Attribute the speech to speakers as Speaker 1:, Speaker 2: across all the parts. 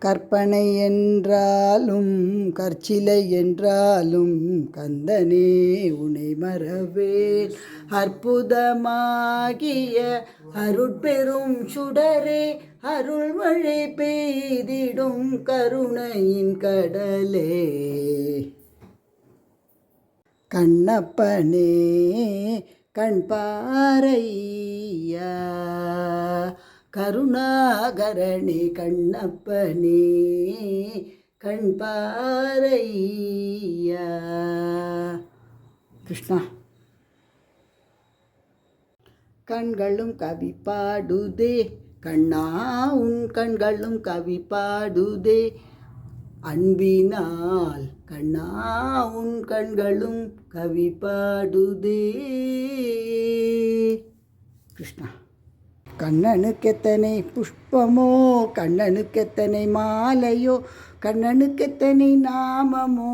Speaker 1: கற்பனை என்றாலும் கற்சிலை என்றாலும் கந்தனே உனை மறவேன். அற்புதமாகிய அருட்பெரும் சுடரே, அருள்மழை பெய்திடும் கருணையின் கடலே. கண்ணப்பனே கண்பாரையா, கருணாகரணே கண்ணப்பனே கண்பாரையா. கிருஷ்ணா. கண்களும் கவி பாடுதே கண்ணா, உன் கண்களும் கவி பாடுதே. அன்பினால் கண்ணா உன் கண்களும் கவி பாடுதே. கிருஷ்ணா. கண்ணனுக்கெத்தனை புஷ்பமோ, கண்ணனுக்கெத்தனை மாலையோ, கண்ணனுக்கெத்தனை நாமமோ,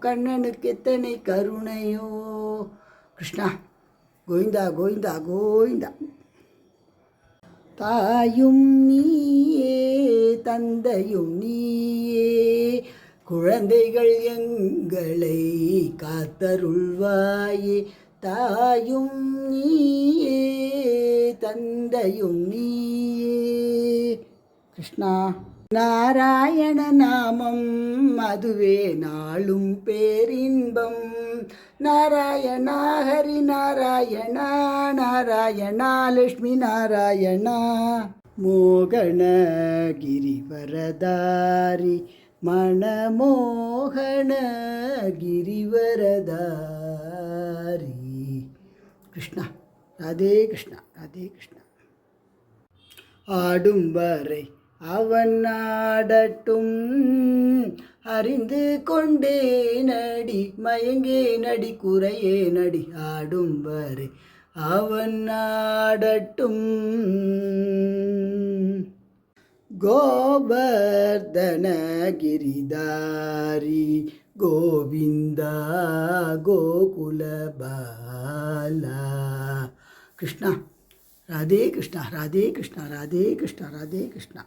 Speaker 1: கண்ணனுக்கெத்தனை கருணையோ. கிருஷ்ணா. கோவிந்தா கோவிந்தா கோவிந்தா. தாயும் நீயே தந்தையும் நீயே, குழந்தைகள் எங்களை காத்தருள்வாயே. தாயும் நீயே தந்தையும் நீயே. கிருஷ்ணா. நாராயண நாமம் அதுவே நாளும் பேரின்பம். நாராயணா ஹரி நாராயணா, நாராயணா லட்சுமி நாராயணா. மோகன கிரிவரதாரி மணமோகன கிரிவரதாரி. கிருஷ்ணா. ராதே கிருஷ்ணா ராதே கிருஷ்ணா. ஆடும் வரை அவன் ஆடட்டும், அறிந்து கொண்டே நடி மயங்கே நடி குறையே நடி. ஆடும் வரை அவன் ஆடட்டும். கோவர்தன கிரிதாரி கோவிந்தா கோகுலபாலா. கிருஷ்ணா. ராதே கிருஷ்ணா ராதே கிருஷ்ணா ராதே கிருஷ்ணா ராதே கிருஷ்ணா.